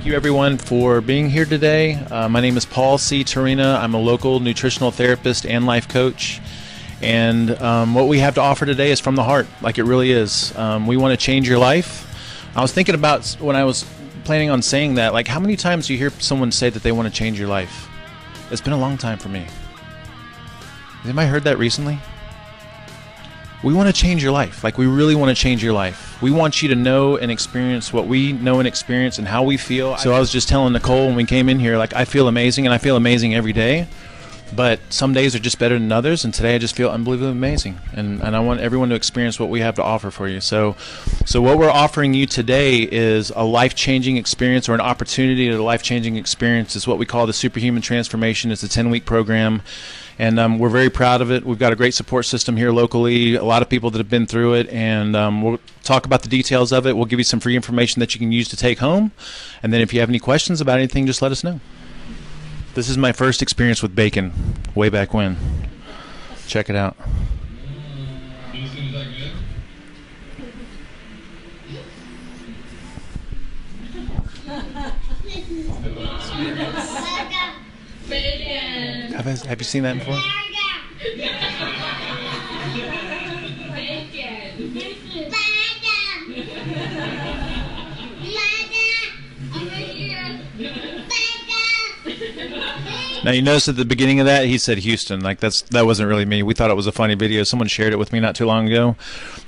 you everyone for being here today. My name is Paul C. Torina. I'm a local nutritional therapist and life coach. And what we have to offer today is from the heart, like it really is. We want to change your life. I was thinking about when I was planning on saying that, like how many times do you hear someone say that they want to change your life? It's been a long time for me. Has anybody heard that recently? We want to change your life. Like we really want to change your life. We want you to know and experience what we know and experience and how we feel. So I was just telling Nicole when we came in here, like I feel amazing, and I feel amazing every day. But some days are just better than others, and today I just feel unbelievably amazing. And I want everyone to experience what we have to offer for you. So what we're offering you today is a life-changing experience, or an opportunity to a life-changing experience. It's what we call the SuperHuman Transformation. It's a 10-week program. And we're very proud of it. We've got a great support system here locally, a lot of people that have been through it, and we'll talk about the details of it. We'll give you some free information that you can use to take home. And then if you have any questions about anything, just let us know. This is my first experience with bacon, way back when. Check it out. Have you seen that before? Now you notice at the beginning of that he said Houston. Like that wasn't really me. We thought it was a funny video. Someone shared it with me not too long ago.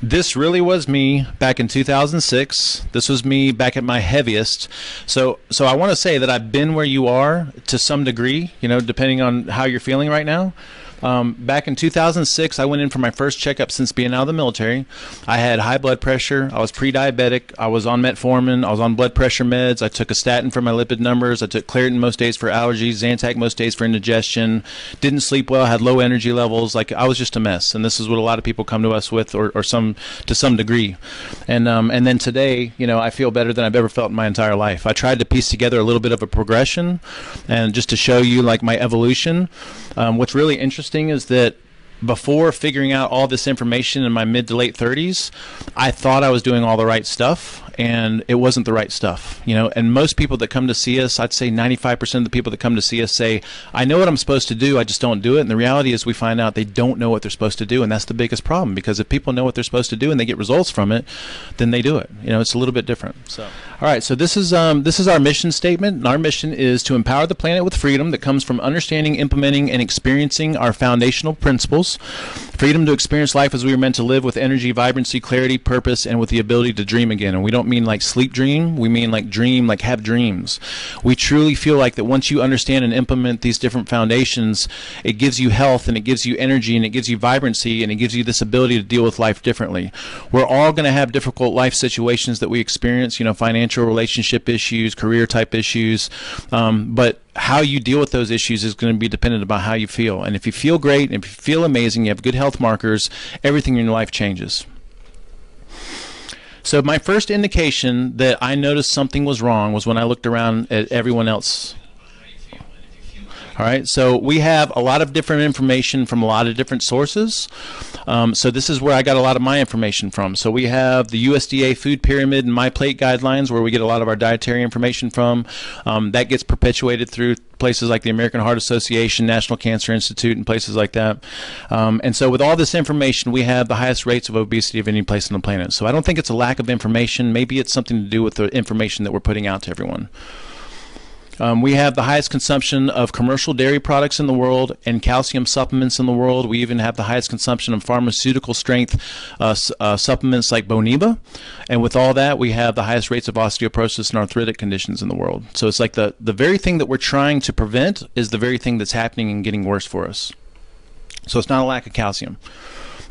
This really was me back in 2006. This was me back at my heaviest. So I want to say that I've been where you are to some degree, you know, depending on how you're feeling right now. Back in 2006, I went in for my first checkup since being out of the military. I had high blood pressure. I was pre-diabetic. I was on metformin. I was on blood pressure meds. I took a statin for my lipid numbers. I took Claritin most days for allergies, Zantac most days for indigestion. Didn't sleep well. Had low energy levels. Like I was just a mess. And this is what a lot of people come to us with, or to some degree. And then today, you know, I feel better than I've ever felt in my entire life. I tried to piece together a little bit of a progression, and just to show you like my evolution. What's really interesting is that before figuring out all this information in my mid to late 30s, I thought I was doing all the right stuff, and it wasn't the right stuff, you know. And most people that come to see us, I'd say 95% of the people that come to see us say, I know what I'm supposed to do, I just don't do it. And the reality is we find out they don't know what they're supposed to do, and that's the biggest problem, because if people know what they're supposed to do and they get results from it, then they do it. You know, it's a little bit different. So, all right, so this is our mission statement, and our mission is to empower the planet with freedom that comes from understanding, implementing, and experiencing our foundational principles. Freedom to experience life as we were meant to live, with energy, vibrancy, clarity, purpose, and with the ability to dream again. And we don't mean like sleep dream, we mean like dream, like have dreams. We truly feel like that once you understand and implement these different foundations, it gives you health, and it gives you energy, and it gives you vibrancy, and it gives you this ability to deal with life differently. We're all going to have difficult life situations that we experience, you know, financial, relationship issues, career type issues, but how you deal with those issues is going to be dependent upon how you feel. And if you feel great, and if you feel amazing, you have good health markers, everything in your life changes. So my first indication that I noticed something was wrong was when I looked around at everyone else. All right, so we have a lot of different information from a lot of different sources. So this is where I got a lot of my information from. So we have the USDA Food Pyramid and My Plate Guidelines, where we get a lot of our dietary information from. That gets perpetuated through places like the American Heart Association, National Cancer Institute, and places like that. And so with all this information, we have the highest rates of obesity of any place on the planet. So I don't think it's a lack of information. Maybe it's something to do with the information that we're putting out to everyone. We have the highest consumption of commercial dairy products in the world and calcium supplements in the world. We even have the highest consumption of pharmaceutical strength supplements like Boniva. And with all that, we have the highest rates of osteoporosis and arthritic conditions in the world. So it's like the very thing that we're trying to prevent is the very thing that's happening and getting worse for us. So it's not a lack of calcium.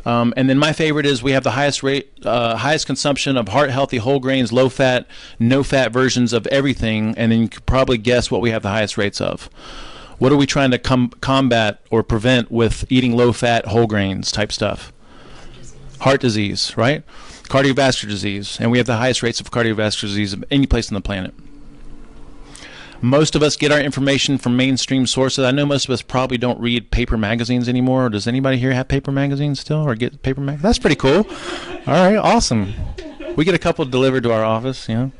And then my favorite is we have the highest consumption of heart-healthy whole grains, low-fat, no-fat versions of everything, and then you could probably guess what we have the highest rates of. What are we trying to combat or prevent with eating low-fat, whole grains type stuff? Heart disease, right? Cardiovascular disease, and we have the highest rates of cardiovascular disease of any place on the planet. Most of us get our information from mainstream sources. I know most of us probably don't read paper magazines anymore. Or does anybody here have paper magazines still, or get paper magazines? That's pretty cool. All right, awesome. We get a couple delivered to our office, you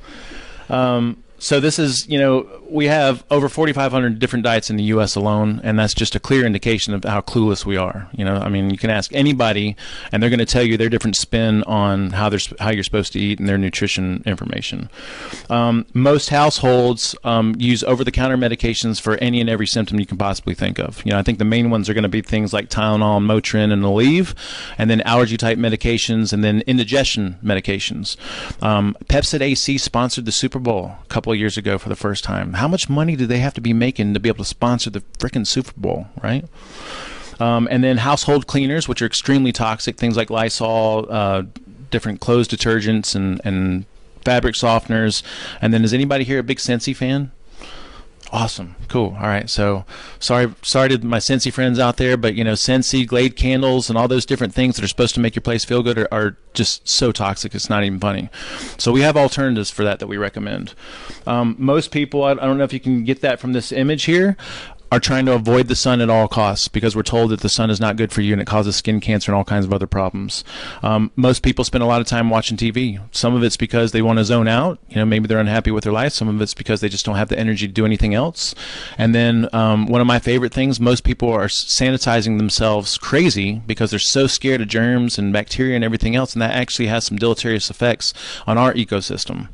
know. So this is, we have over 4,500 different diets in the U.S. alone, and that's just a clear indication of how clueless we are. I mean, you can ask anybody, and they're going to tell you their different spin on how you're supposed to eat and their nutrition information. Most households use over-the-counter medications for any and every symptom you can possibly think of. I think the main ones are going to be things like Tylenol, Motrin, and Aleve, and then allergy-type medications, and then indigestion medications. Pepsid AC sponsored the Super Bowl a couple of years ago for the first time. How much money do they have to be making to be able to sponsor the freaking Super Bowl, right? And then household cleaners, which are extremely toxic, things like Lysol, different clothes detergents, and fabric softeners. And then, is anybody here a big Scentsy fan? Awesome. Cool. All right. So sorry to my Scentsy friends out there, but Scentsy, Glade candles, and all those different things that are supposed to make your place feel good are just so toxic. It's not even funny. So we have alternatives for that we recommend. Most people, I don't know if you can get that from this image here, are trying to avoid the sun at all costs because we're told that the sun is not good for you and it causes skin cancer and all kinds of other problems. Most people spend a lot of time watching TV. Some of it's because they want to zone out. Maybe they're unhappy with their life. Some of it's because they just don't have the energy to do anything else. And then one of my favorite things, most people are sanitizing themselves crazy because they're so scared of germs and bacteria and everything else, and that actually has some deleterious effects on our ecosystem.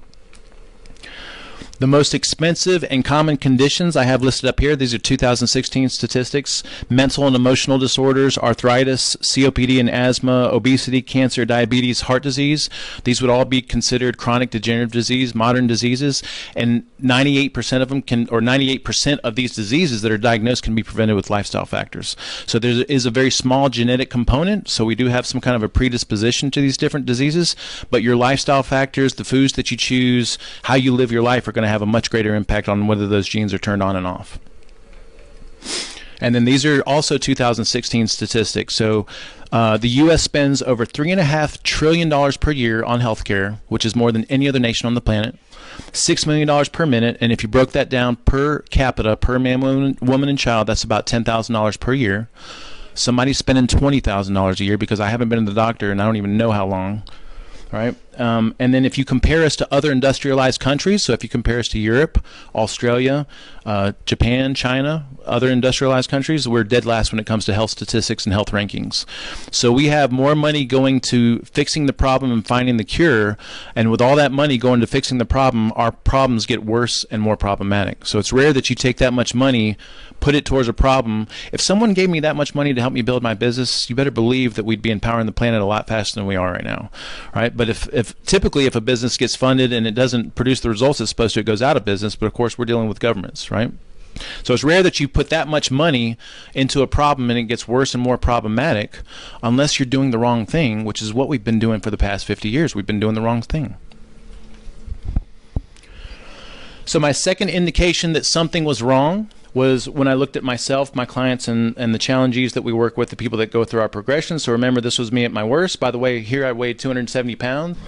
The most expensive and common conditions I have listed up here, these are 2016 statistics: mental and emotional disorders, arthritis, COPD and asthma, obesity, cancer, diabetes, heart disease. These would all be considered chronic degenerative disease, modern diseases, and 98% of them can, or 98% of these diseases that are diagnosed can be prevented with lifestyle factors. So there is a very small genetic component, so we do have some kind of a predisposition to these different diseases, but your lifestyle factors, the foods that you choose, how you live your life are going to have a much greater impact on whether those genes are turned on and off. And then these are also 2016 statistics. So the U.S. spends over $3.5 trillion per year on healthcare, which is more than any other nation on the planet. $6 million per minute, and if you broke that down per capita, per man, woman, and child, that's about $10,000 per year. Somebody's spending $20,000 a year because I haven't been to the doctor and I don't even know how long. Right? And then if you compare us to other industrialized countries, so if you compare us to Europe, Australia, Japan, China, other industrialized countries, we're dead last when it comes to health statistics and health rankings. So we have more money going to fixing the problem and finding the cure, and with all that money going to fixing the problem, our problems get worse and more problematic. So it's rare that you take that much money, put it towards a problem. If someone gave me that much money to help me build my business, you better believe that we'd be empowering the planet a lot faster than we are right now, right? But if typically if a business gets funded and it doesn't produce the results it's supposed to, it goes out of business. But of course we're dealing with governments, right? So it's rare that you put that much money into a problem and it gets worse and more problematic unless you're doing the wrong thing, which is what we've been doing for the past 50 years. We've been doing the wrong thing. So my second indication that something was wrong was when I looked at myself, my clients, and the challengees that we work with, the people that go through our progression. So remember, this was me at my worst. By the way, here I weighed 270 pounds.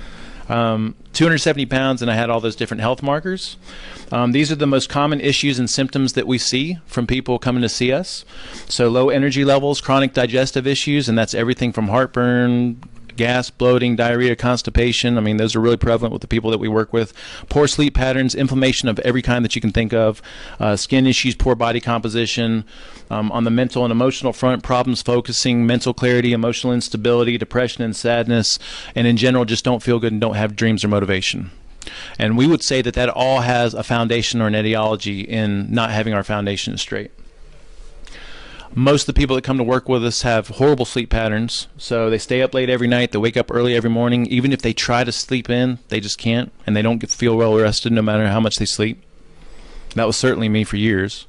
270 pounds, and I had all those different health markers. These are the most common issues and symptoms that we see from people coming to see us. So low energy levels, chronic digestive issues, and that's everything from heartburn, gas, bloating, diarrhea, constipation. I mean, those are really prevalent with the people that we work with. Poor sleep patterns, inflammation of every kind that you can think of, skin issues, poor body composition. On the mental and emotional front, problems focusing, mental clarity, emotional instability, depression and sadness, and in general just don't feel good and don't have dreams or motivation. And we would say that that all has a foundation or an etiology in not having our foundation straight. Most of the people that come to work with us have horrible sleep patterns, so they stay up late every night, they wake up early every morning. Even if they try to sleep in, they just can't, and they don't feel well rested no matter how much they sleep. That was certainly me for years.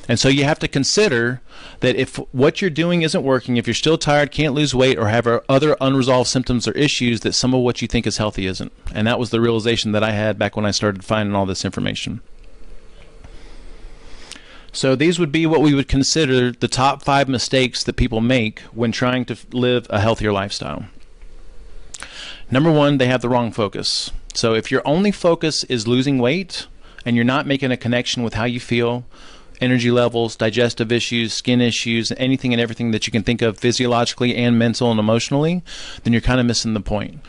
And so you have to consider that if what you're doing isn't working, if you're still tired, can't lose weight, or have other unresolved symptoms or issues, that some of what you think is healthy isn't. And that was the realization that I had back when I started finding all this information. So these would be what we would consider the top 5 mistakes that people make when trying to live a healthier lifestyle. Number 1, they have the wrong focus. So if your only focus is losing weight and you're not making a connection with how you feel, energy levels, digestive issues, skin issues, anything and everything that you can think of physiologically and mental and emotionally, then you're kind of missing the point.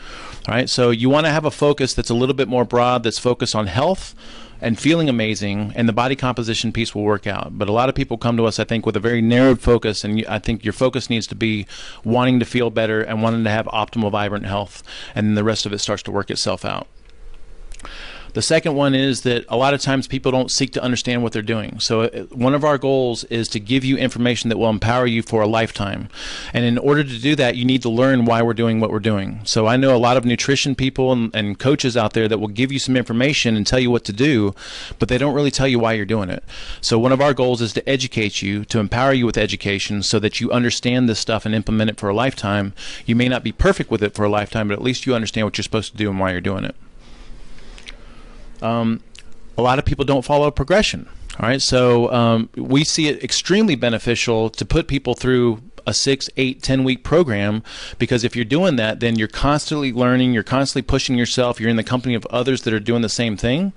All right, so you want to have a focus that's a little bit more broad, that's focused on health and feeling amazing, and the body composition piece will work out. But a lot of people come to us, I think, with a very narrowed focus, and I think your focus needs to be wanting to feel better and wanting to have optimal, vibrant health, and then the rest of it starts to work itself out. The second one is that a lot of times people don't seek to understand what they're doing. So one of our goals is to give you information that will empower you for a lifetime. And in order to do that, you need to learn why we're doing what we're doing. So I know a lot of nutrition people and coaches out there that will give you some information and tell you what to do, but they don't really tell you why you're doing it. So one of our goals is to educate you, to empower you with education so that you understand this stuff and implement it for a lifetime. You may not be perfect with it for a lifetime, but at least you understand what you're supposed to do and why you're doing it. A lot of people don't follow progression. All right, so we see it extremely beneficial to put people through a 6, 8, 10-week program, because if you're doing that, then you're constantly learning, you're constantly pushing yourself, you're in the company of others that are doing the same thing.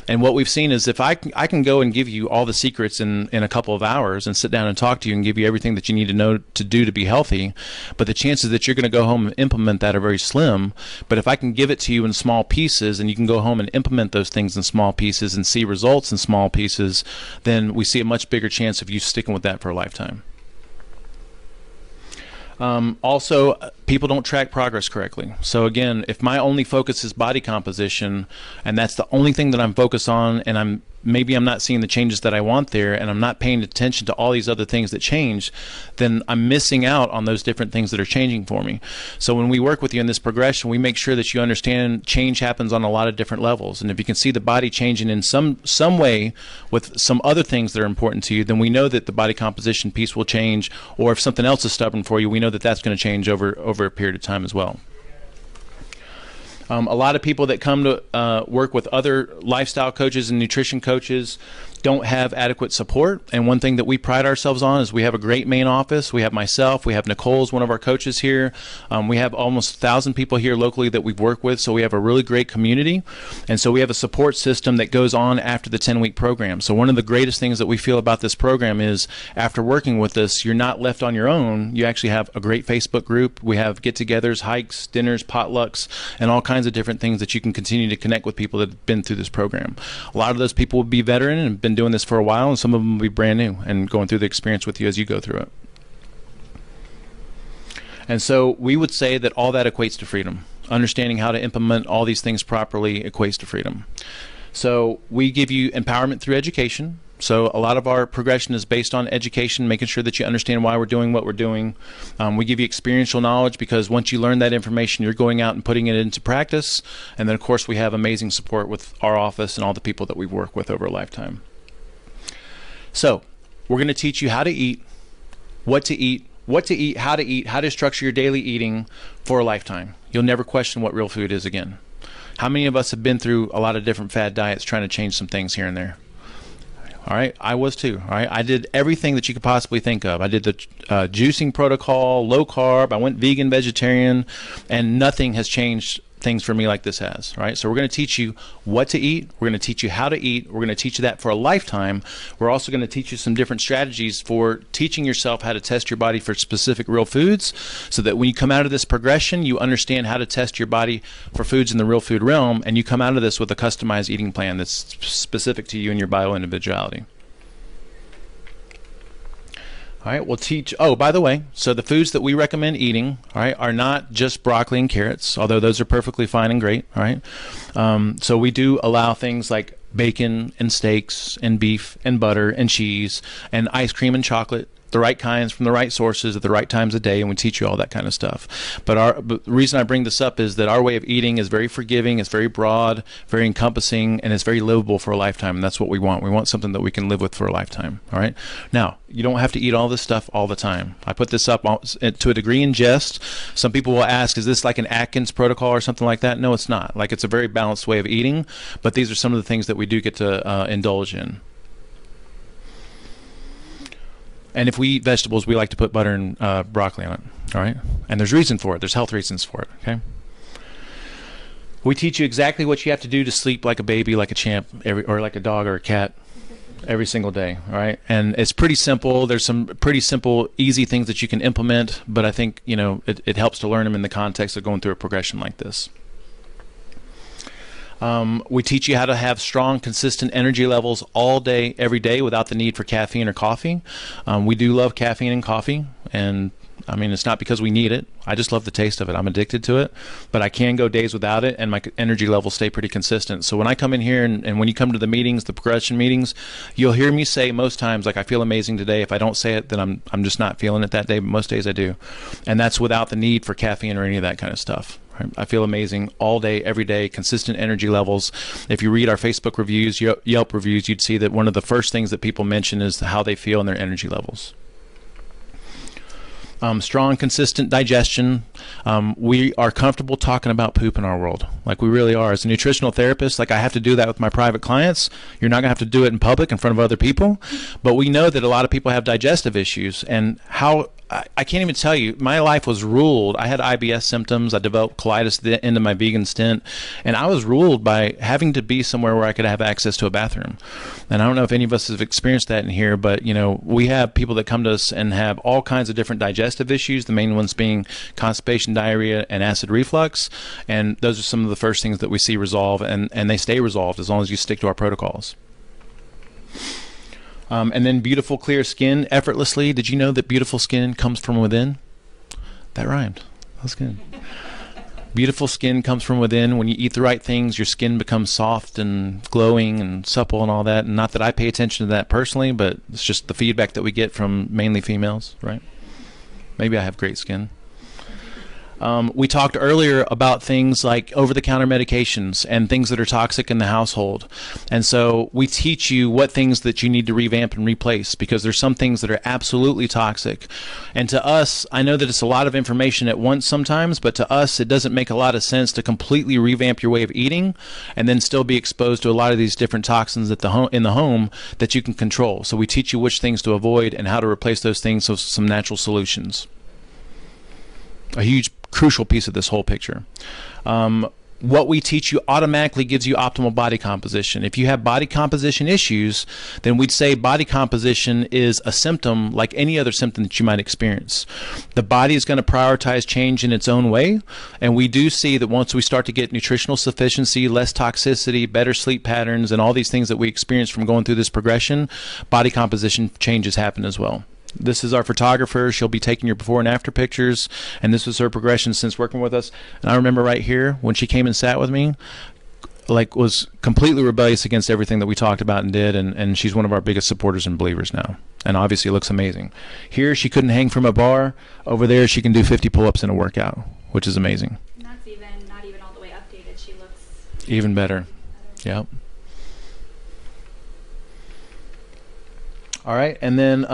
And what we've seen is if I can go and give you all the secrets in a couple of hours and sit down and talk to you and give you everything that you need to know to do to be healthy, but the chances that you're going to go home and implement that are very slim. But if I can give it to you in small pieces and you can go home and implement those things in small pieces and see results in small pieces, then we see a much bigger chance of you sticking with that for a lifetime. Also, people don't track progress correctly. So again, if my only focus is body composition and that's the only thing that I'm focused on, and maybe I'm not seeing the changes that I want there, and I'm not paying attention to all these other things that change, then I'm missing out on those different things that are changing for me. So when we work with you in this progression, we make sure that you understand change happens on a lot of different levels. And if you can see the body changing in some way with some other things that are important to you, then we know that the body composition piece will change. Or if something else is stubborn for you, we know that that's going to change over a period of time as well. A lot of people that come to work with other lifestyle coaches and nutrition coaches don't have adequate support. And one thing that we pride ourselves on is we have a great main office. We have myself, we have Nicole's one of our coaches here. We have almost 1,000 people here locally that we've worked with, so we have a really great community. And so we have a support system that goes on after the 10-week program. So one of the greatest things that we feel about this program is after working with us, you're not left on your own. You actually have a great Facebook group. We have get-togethers, hikes, dinners, potlucks, and all kinds of different things that you can continue to connect with people that have been through this program. A lot of those people will be veteran and been doing this for a while, and some of them will be brand new and going through the experience with you as you go through it. And so we would say that all that equates to freedom. Understanding how to implement all these things properly equates to freedom. So we give you empowerment through education. So a lot of our progression is based on education, making sure that you understand why we're doing what we're doing. We give you experiential knowledge, because once you learn that information, you're going out and putting it into practice. And then, of course, we have amazing support with our office and all the people that we've worked with over a lifetime. So we're going to teach you how to eat, what to eat, how to structure your daily eating for a lifetime. You'll never question what real food is again. How many of us have been through a lot of different fad diets trying to change some things here and there? All right, I was too. All right, I did everything that you could possibly think of. I did the juicing protocol, low carb. I went vegan, vegetarian, and nothing has changed things for me like this has. Right, so we're going to teach you what to eat. We're going to teach you how to eat. We're going to teach you that for a lifetime. We're also going to teach you some different strategies for teaching yourself how to test your body for specific real foods, so that when you come out of this progression, you understand how to test your body for foods in the real food realm, and you come out of this with a customized eating plan that's specific to you and your bio individuality. All right, we'll teach, oh, by the way, so the foods that we recommend eating, all right, are not just broccoli and carrots, although those are perfectly fine and great, all right? So we do allow things like bacon and steaks and beef and butter and cheese and ice cream and chocolate, the right kinds from the right sources at the right times of day, and we teach you all that kind of stuff. But the reason I bring this up is that our way of eating is very forgiving, it's very broad, very encompassing, and it's very livable for a lifetime, and that's what we want. We want something that we can live with for a lifetime, all right? Now, you don't have to eat all this stuff all the time. I put this up to a degree in jest. Some people will ask, is this like an Atkins protocol or something like that? No, it's not. Like, it's a very balanced way of eating, but these are some of the things that we do get to indulge in. And if we eat vegetables, we like to put butter and broccoli on it, all right? And there's reason for it. There's health reasons for it, okay? We teach you exactly what you have to do to sleep like a baby, like a champ, or like a dog or a cat every single day, all right? And it's pretty simple. There's some pretty simple, easy things that you can implement, but I think, you know, it helps to learn them in the context of going through a progression like this. We teach you how to have strong, consistent energy levels all day, every day, without the need for caffeine or coffee. We do love caffeine and coffee, and I mean, it's not because we need it. I just love the taste of it. I'm addicted to it, but I can go days without it, and my energy levels stay pretty consistent. So when I come in here, and when you come to the meetings, the progression meetings, you'll hear me say most times, like, I feel amazing today. If I don't say it, then I'm just not feeling it that day, but most days I do. And that's without the need for caffeine or any of that kind of stuff. I feel amazing all day, every day, consistent energy levels. If you read our Facebook reviews, Yelp reviews, you'd see that one of the first things that people mention is how they feel and their energy levels. Strong, consistent digestion. We are comfortable talking about poop in our world. Like, we really are. As a nutritional therapist, like, I have to do that with my private clients. You're not going to have to do it in public in front of other people. But we know that a lot of people have digestive issues, and how I can't even tell you. My life was ruled. I had IBS symptoms. I developed colitis at the end of my vegan stint, and I was ruled by having to be somewhere where I could have access to a bathroom. And I don't know if any of us have experienced that in here, but you know, we have people that come to us and have all kinds of different digestive issues. The main ones being constipation, diarrhea, and acid reflux. And those are some of the first things that we see resolve, and they stay resolved as long as you stick to our protocols. And then beautiful, clear skin effortlessly. Did you know that beautiful skin comes from within? That rhymed. That's good. Beautiful skin comes from within. When you eat the right things, your skin becomes soft and glowing and supple and all that. And not that I pay attention to that personally, but it's just the feedback that we get from mainly females, right? Maybe I have great skin. We talked earlier about things like over-the-counter medications and things that are toxic in the household. And so we teach you what things that you need to revamp and replace, because there's some things that are absolutely toxic. And to us, I know that it's a lot of information at once sometimes, but to us, it doesn't make a lot of sense to completely revamp your way of eating and then still be exposed to a lot of these different toxins at in the home that you can control. So we teach you which things to avoid and how to replace those things with some natural solutions. A huge crucial piece of this whole picture. What we teach you automatically gives you optimal body composition. If you have body composition issues, then we'd say body composition is a symptom like any other symptom that you might experience. The body is going to prioritize change in its own way, and we do see that once we start to get nutritional sufficiency, less toxicity, better sleep patterns, and all these things that we experience from going through this progression, body composition changes happen as well. This is our photographer. She'll be taking your before and after pictures, and this was her progression since working with us. And I remember right here when she came and sat with me, like, was completely rebellious against everything that we talked about and did, and she's one of our biggest supporters and believers now, and obviously looks amazing. Here she couldn't hang from a bar. Over there she can do 50 pull-ups in a workout, which is amazing. And that's not even all the way updated. She looks even better. Yep. All right, and then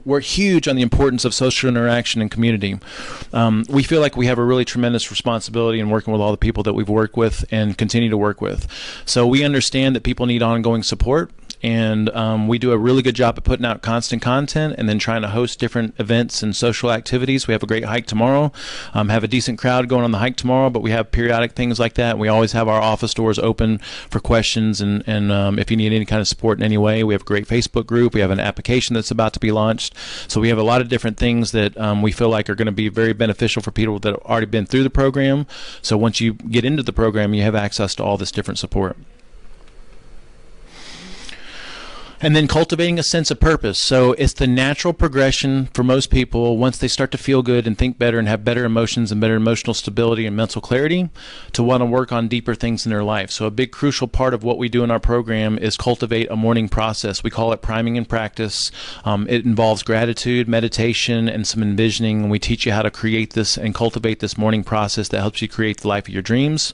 we're huge on the importance of social interaction and community. We feel like we have a really tremendous responsibility in working with all the people that we've worked with and continue to work with. So we understand that people need ongoing support, and we do a really good job at putting out constant content and then trying to host different events and social activities. We have a great hike tomorrow, have a decent crowd going on the hike tomorrow, but we have periodic things like that. We always have our office doors open for questions, and if you need any kind of support in any way. We have a great Facebook group. We have an application that's about to be launched. So we have a lot of different things that we feel like are going to be very beneficial for people that have already been through the program. So once you get into the program, you have access to all this different support. And then cultivating a sense of purpose. So it's the natural progression for most people once they start to feel good and think better and have better emotions and better emotional stability and mental clarity to want to work on deeper things in their life. So a big crucial part of what we do in our program is cultivate a morning process. We call it priming and practice. It involves gratitude, meditation, and some envisioning. And we teach you how to create this and cultivate this morning process that helps you create the life of your dreams.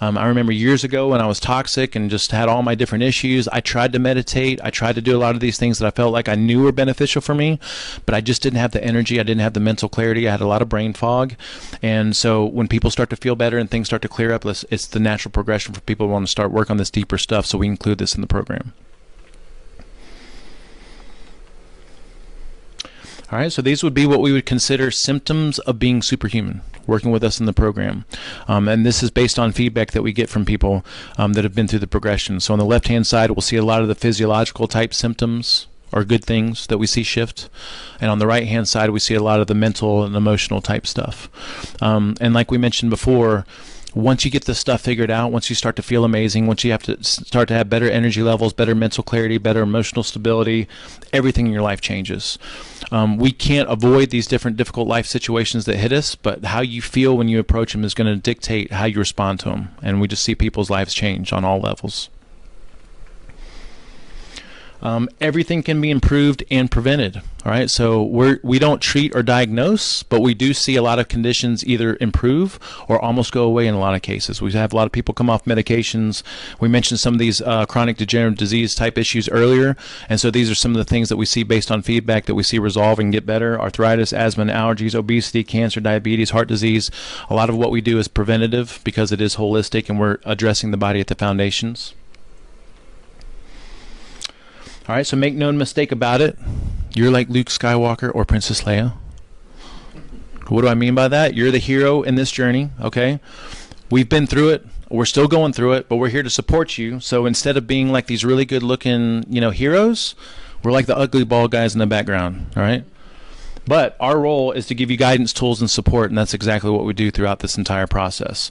I remember years ago when I was toxic and just had all my different issues, I tried to meditate. I tried to do a lot of these things that I felt like I knew were beneficial for me, but I just didn't have the energy. I didn't have the mental clarity. I had a lot of brain fog. And so when people start to feel better and things start to clear up, it's the natural progression for people who want to start work on this deeper stuff. So we include this in the program. All right, so these would be what we would consider symptoms of being superhuman, working with us in the program. And this is based on feedback that we get from people that have been through the progression. So on the left-hand side, we'll see a lot of the physiological type symptoms or good things that we see shift. And on the right-hand side, we see a lot of the mental and emotional type stuff. And like we mentioned before, once you get this stuff figured out, once you start to feel amazing, once you have to start to have better energy levels, better mental clarity, better emotional stability, everything in your life changes. We can't avoid these different difficult life situations that hit us, but how you feel when you approach them is going to dictate how you respond to them. And we just see people's lives change on all levels. Everything can be improved and prevented. All right, so we don't treat or diagnose, but we do see a lot of conditions either improve or almost go away in a lot of cases. We have a lot of people come off medications. We mentioned some of these chronic degenerative disease type issues earlier, and so these are some of the things that we see based on feedback that we see resolve and get better: arthritis, asthma, and allergies, obesity, cancer, diabetes, heart disease. A lot of what we do is preventative because it is holistic and we're addressing the body at the foundations. All right, so make no mistake about it. You're like Luke Skywalker or Princess Leia. What do I mean by that? You're the hero in this journey, okay? We've been through it. We're still going through it, but we're here to support you. So instead of being like these really good-looking, heroes, we're like the ugly bald guys in the background, all right? But our role is to give you guidance, tools, and support, and that's exactly what we do throughout this entire process.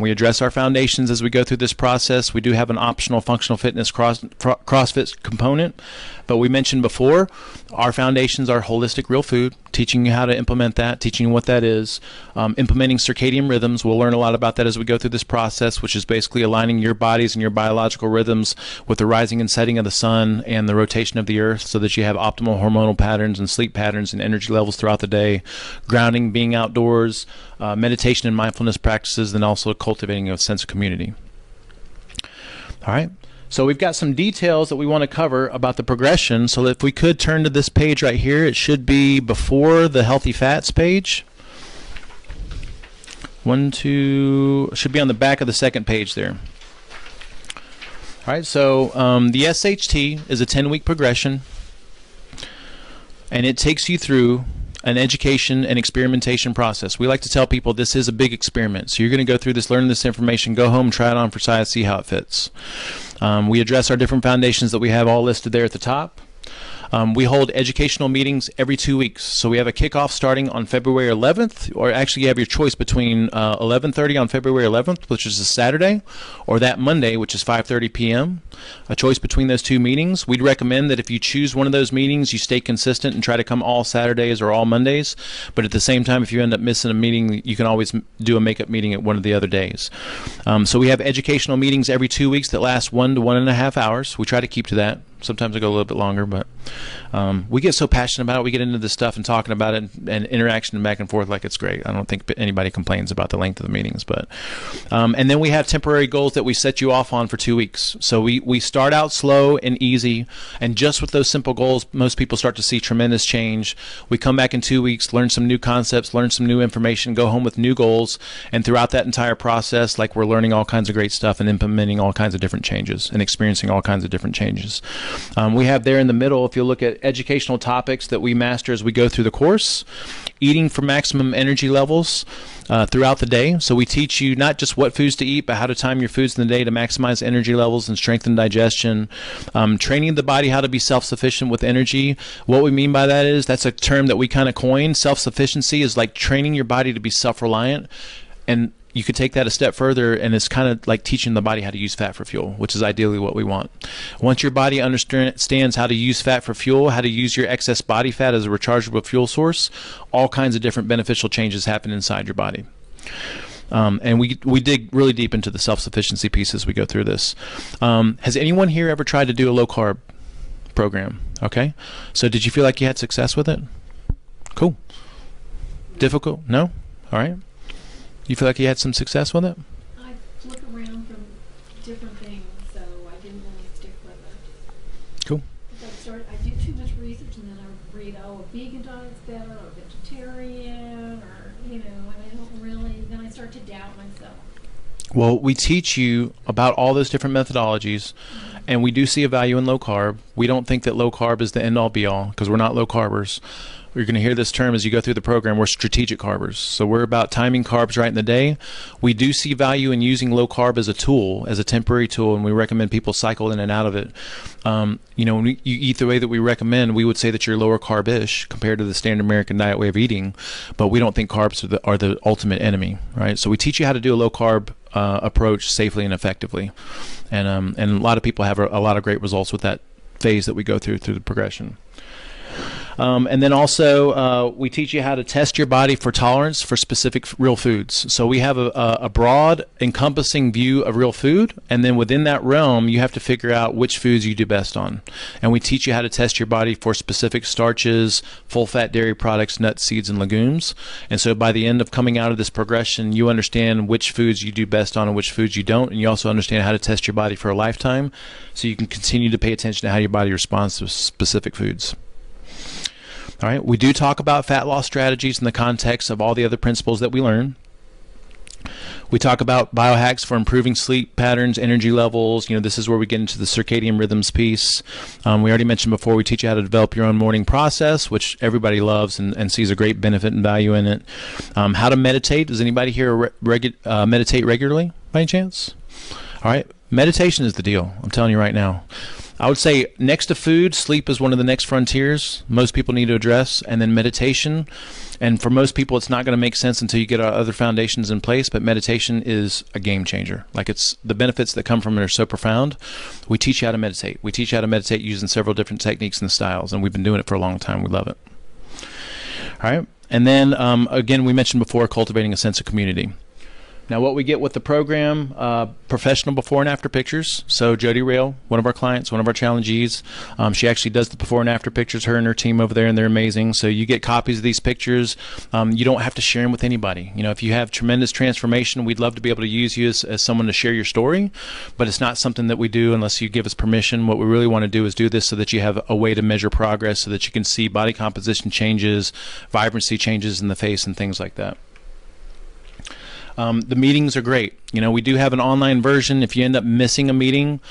We address our foundations as we go through this process. We do have an optional functional fitness CrossFit component, but we mentioned before, our foundations are holistic real food, teaching you how to implement that, teaching you what that is, implementing circadian rhythms. We'll learn a lot about that as we go through this process, which is basically aligning your bodies and your biological rhythms with the rising and setting of the sun and the rotation of the earth so that you have optimal hormonal patterns and sleep patterns and energy levels throughout the day, grounding, being outdoors, meditation and mindfulness practices, and also cultivating a sense of community. All right. So we've got some details that we want to cover about the progression. So if we could turn to this page right here, it should be before the healthy fats page. Should be on the back of the second page there. All right, so the SHT is a 10-week progression, and it takes you through an education and experimentation process. We like to tell people this is a big experiment. So you're going to go through this, learn this information, go home, try it on for size, see how it fits. We address our different foundations that we have all listed there at the top. We hold educational meetings every 2 weeks. So we have a kickoff starting on February 11th, or actually you have your choice between 11:30 on February 11th, which is a Saturday, or that Monday, which is 5:30 p.m. A choice between those two meetings. We'd recommend that if you choose one of those meetings, you stay consistent and try to come all Saturdays or all Mondays. But at the same time, if you end up missing a meeting, you can always do a makeup meeting at one of the other days. So we have educational meetings every 2 weeks that last 1 to 1.5 hours. We try to keep to that. Sometimes I go a little bit longer, but we get so passionate about it. We get into this stuff and talking about it and interaction and back and forth like it's great. I don't think anybody complains about the length of the meetings. But and then we have temporary goals that we set you off on for 2 weeks. So we start out slow and easy, and just with those simple goals, most people start to see tremendous change. We come back in 2 weeks, learn some new concepts, learn some new information, go home with new goals, and throughout that entire process, like we're learning all kinds of great stuff and implementing all kinds of different changes and experiencing all kinds of different changes. We have there in the middle, if you look at educational topics that we master as we go through the course, eating for maximum energy levels throughout the day. So we teach you not just what foods to eat, but how to time your foods in the day to maximize energy levels and strengthen digestion. Training the body how to be self-sufficient with energy. What we mean by that is, that's a term that we kind of coined. Self-sufficiency is like training your body to be self-reliant, and you could take that a step further, and it's kind of like teaching the body how to use fat for fuel, which is ideally what we want. Once your body understands how to use fat for fuel, how to use your excess body fat as a rechargeable fuel source, all kinds of different beneficial changes happen inside your body. And we dig really deep into the self-sufficiency piece as we go through this. Has anyone here ever tried to do a low-carb program? Okay. So did you feel like you had success with it? Cool. Difficult? No? All right. You feel like you had some success with it? I flip around from different things, so I didn't really stick with it. Cool. I do too much research, and then I read, a vegan diet's better, or vegetarian, or, and I don't really, then I start to doubt myself. Well, we teach you about all those different methodologies, and we do see a value in low carb. We don't think that low carb is the end all be all, because we're not low carbers. You're going to hear this term as you go through the program. We're strategic carbers. So we're about timing carbs right in the day. We do see value in using low carb as a tool, as a temporary tool, and we recommend people cycle in and out of it. You know, when you eat the way that we recommend, we would say that you're lower carb-ish compared to the standard American diet way of eating, but we don't think carbs are the ultimate enemy, right? So we teach you how to do a low carb approach safely and effectively, and a lot of people have a lot of great results with that phase that we go through the progression. And then also we teach you how to test your body for tolerance for specific real foods. So we have a broad encompassing view of real food, and then within that realm you have to figure out which foods you do best on. And we teach you how to test your body for specific starches, full fat dairy products, nuts, seeds, and legumes. And so by the end of coming out of this progression, you understand which foods you do best on and which foods you don't, and you also understand how to test your body for a lifetime, so you can continue to pay attention to how your body responds to specific foods. All right, we do talk about fat loss strategies in the context of all the other principles that we learn. We talk about biohacks for improving sleep patterns, energy levels. You know, this is where we get into the circadian rhythms piece. We already mentioned before, we teach you how to develop your own morning process, which everybody loves and sees a great benefit and value in it. How to meditate. Does anybody here meditate regularly by any chance? All right, meditation is the deal. I'm telling you right now. I would say next to food, sleep is one of the next frontiers most people need to address, and then meditation. And for most people, it's not going to make sense until you get our other foundations in place, but meditation is a game changer. Like, it's the benefits that come from it are so profound. We teach you how to meditate. We teach you how to meditate using several different techniques and styles, and we've been doing it for a long time. We love it. All right. And then, again, we mentioned before, cultivating a sense of community. Now, what we get with the program, professional before and after pictures. So Jody Rail, one of our clients, one of our challengees, she actually does the before and after pictures, her and her team over there, and they're amazing. So you get copies of these pictures. You don't have to share them with anybody. You know, if you have tremendous transformation, we'd love to be able to use you as someone to share your story, but it's not something that we do unless you give us permission. What we really want to do is do this so that you have a way to measure progress, so that you can see body composition changes, vibrancy changes in the face, and things like that. The meetings are great. You know, we do have an online version. If you end up missing a meeting,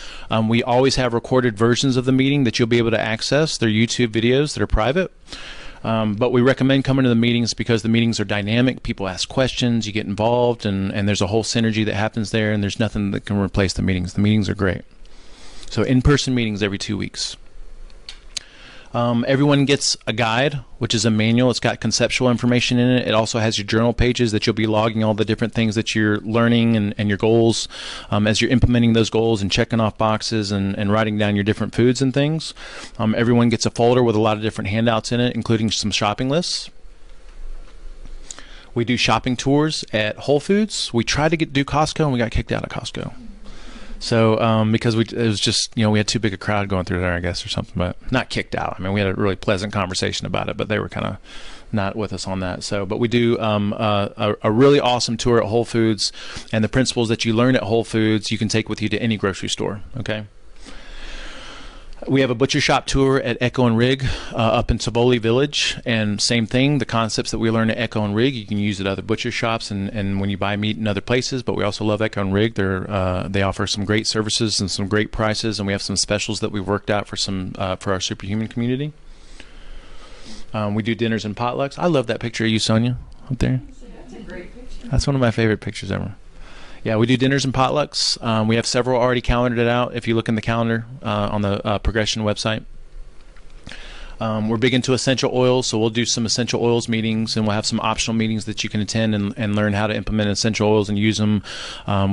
we always have recorded versions of the meeting that you'll be able to access. They're YouTube videos that are private. But we recommend coming to the meetings because the meetings are dynamic. People ask questions, you get involved, and there's a whole synergy that happens there, and there's nothing that can replace the meetings. The meetings are great. So in-person meetings every 2 weeks. Everyone gets a guide, which is a manual. It's got conceptual information in it. It also has your journal pages that you'll be logging all the different things that you're learning and your goals as you're implementing those goals and checking off boxes and writing down your different foods and things. Everyone gets a folder with a lot of different handouts in it, including some shopping lists. We do shopping tours at Whole Foods. We tried to do Costco, and we got kicked out of Costco. So because it was just, you know, we had too big a crowd going through there, I guess, or something, but not kicked out. I mean, we had a really pleasant conversation about it, but they were kind of not with us on that. So, but we do a really awesome tour at Whole Foods, and the principles that you learn at Whole Foods you can take with you to any grocery store. Okay. We have a butcher shop tour at Echo and Rig up in Tivoli Village, and same thing, the concepts that we learn at Echo and Rig you can use at other butcher shops and when you buy meat in other places. But we also love Echo and Rig. They offer some great services and some great prices, and we have some specials that we've worked out for our Superhuman community. We do dinners and potlucks. I love that picture of you, Sonia, up there. That's a great picture. That's one of my favorite pictures ever. Yeah, we do dinners and potlucks. We have several already calendared out if you look in the calendar on the Progression website. We're big into essential oils, so we'll do some essential oils meetings, and we'll have some optional meetings that you can attend and learn how to implement essential oils and use them.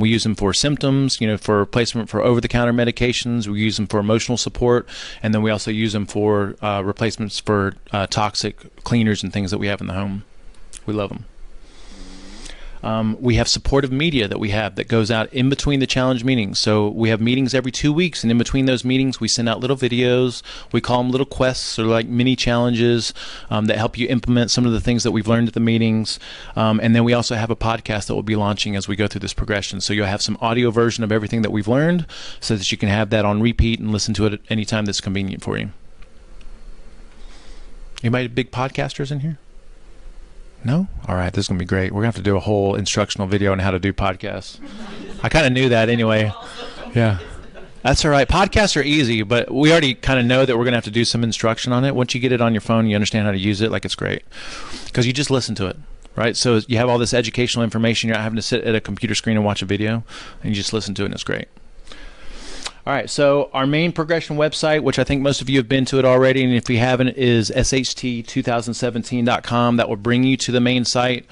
We use them for symptoms, you know, for replacement for over-the-counter medications. We use them for emotional support, and then we also use them for replacements for toxic cleaners and things that we have in the home. We love them. We have supportive media that goes out in between the challenge meetings. So we have meetings every 2 weeks, and in between those meetings we send out little videos. We call them little quests, or like mini challenges that help you implement some of the things that we've learned at the meetings. And then we also have a podcast that we'll be launching as we go through this progression. So you'll have some audio version of everything that we've learned, so that you can have that on repeat and listen to it at any time that's convenient for you. Anybody big podcasters in here? No? All right, this is going to be great. We're going to have to do a whole instructional video on how to do podcasts. I kind of knew that anyway. Yeah. That's all right. Podcasts are easy, but we already kind of know that we're going to have to do some instruction on it. Once you get it on your phone, you understand how to use it. Like, it's great because you just listen to it, right? So you have all this educational information. You're not having to sit at a computer screen and watch a video, and you just listen to it, and it's great. All right, so our main progression website, which I think most of you have been to it already, and if you haven't, is sht2017.com. That will bring you to the main site.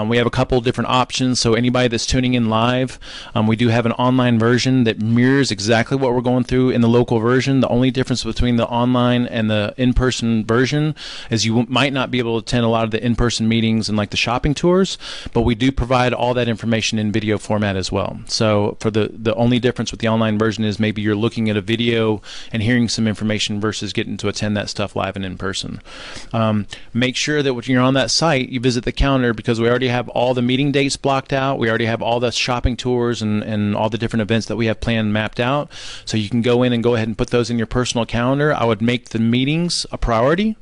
We have a couple different options, so anybody that's tuning in live, we do have an online version that mirrors exactly what we're going through in the local version. The only difference between the online and the in-person version is you might not be able to attend a lot of the in-person meetings and like the shopping tours, but we do provide all that information in video format as well. So for the only difference with the online version is maybe you're looking at a video and hearing some information versus getting to attend that stuff live and in person. Make sure that when you're on that site, you visit the calendar, because we already have all the meeting dates blocked out. We already have all the shopping tours and all the different events that we have planned mapped out. So you can go in and go ahead and put those in your personal calendar. I would make the meetings a priority.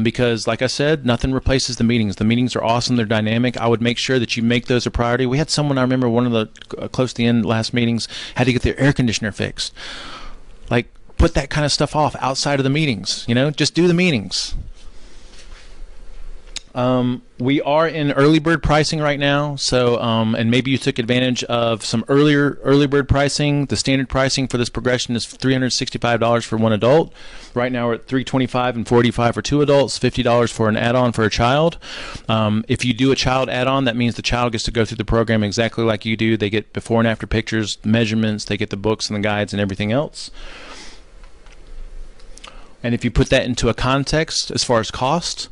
Because like I said, nothing replaces the meetings. The meetings are awesome. They're dynamic. I would make sure that you make those a priority. We had someone, I remember one of the close to the end last meetings, had to get their air conditioner fixed. Like, put that kind of stuff off outside of the meetings, just do the meetings. We are in early bird pricing right now, so and maybe you took advantage of some early bird pricing. The standard pricing for this progression is $365 for one adult. Right now we're at $325 and $45 for two adults, $50 for an add-on for a child. If you do a child add-on, that means the child gets to go through the program exactly like you do. They get before and after pictures, measurements, they get the books and the guides and everything else. And if you put that into a context as far as cost,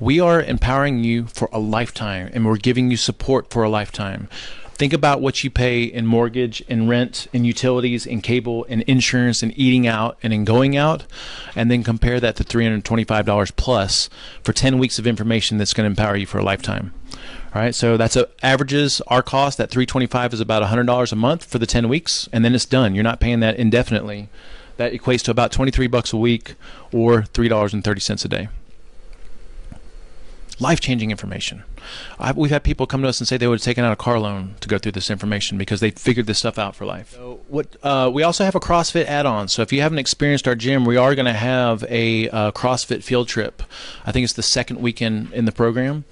we are empowering you for a lifetime, and we're giving you support for a lifetime. Think about what you pay in mortgage, in rent, in utilities, in cable, in insurance, in eating out, and in going out, and then compare that to $325 plus for 10 weeks of information that's going to empower you for a lifetime. All right, so that's averages our cost. That $325 is about $100 a month for the 10 weeks, and then it's done. You're not paying that indefinitely. That equates to about 23 bucks a week or $3.30 a day. Life-changing information. We've had people come to us and say they would have taken out a car loan to go through this information because they figured this stuff out for life. So we also have a CrossFit add-on. So if you haven't experienced our gym, we are going to have a CrossFit field trip. I think it's the second weekend in the program.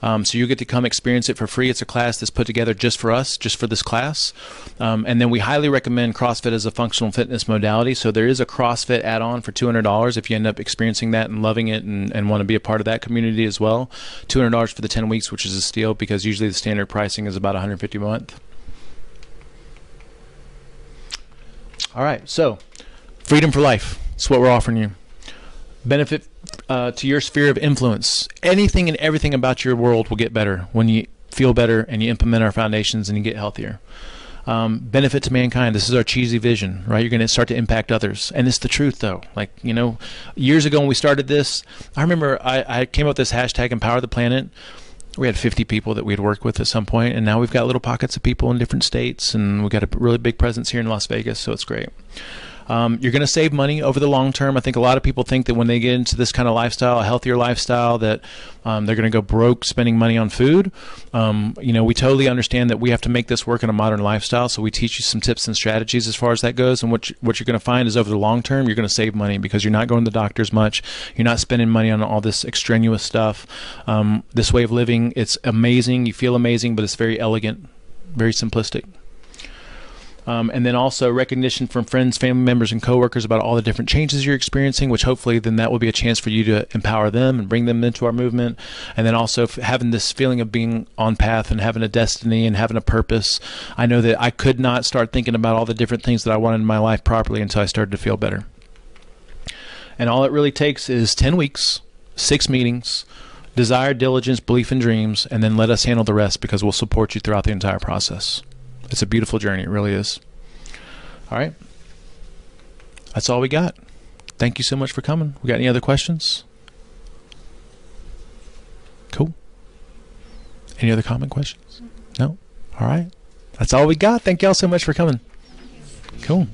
So you get to come experience it for free. It's a class that's put together just for us, just for this class. And then we highly recommend CrossFit as a functional fitness modality. So there is a CrossFit add-on for $200 if you end up experiencing that and loving it and want to be a part of that community as well. $200 for the 10 weeks, which is a steal because usually the standard pricing is about $150 a month. All right, so freedom for life. That's what we're offering you. Benefit to your sphere of influence. Anything and everything about your world will get better when you feel better and you implement our foundations and you get healthier. Benefit to mankind. This is our cheesy vision, right? You're going to start to impact others. And it's the truth, though. Like, years ago when we started this, I remember I came up with this hashtag, Empower the Planet. We had 50 people that we'd worked with at some point, and now we've got little pockets of people in different states, and we've got a really big presence here in Las Vegas, so it's great. You're going to save money over the long term. I think a lot of people think that when they get into this kind of lifestyle, a healthier lifestyle, that they're going to go broke spending money on food. We totally understand that we have to make this work in a modern lifestyle, so we teach you some tips and strategies as far as that goes. And what you're going to find is over the long term, you're going to save money because you're not going to the doctors much. You're not spending money on all this extraneous stuff. This way of living, it's amazing. You feel amazing, but it's very elegant, very simplistic. And then also recognition from friends, family members, and coworkers about all the different changes you're experiencing, which hopefully then that will be a chance for you to empower them and bring them into our movement. And then also having this feeling of being on path and having a destiny and having a purpose. I know that I could not start thinking about all the different things that I wanted in my life properly until I started to feel better. And all it really takes is 10 weeks, 6 meetings, desire, diligence, belief, and dreams, and then let us handle the rest because we'll support you throughout the entire process. It's a beautiful journey. It really is. All right. That's all we got. Thank you so much for coming. We got any other questions? Cool. Any other common questions? No? All right. That's all we got. Thank y'all so much for coming. Cool.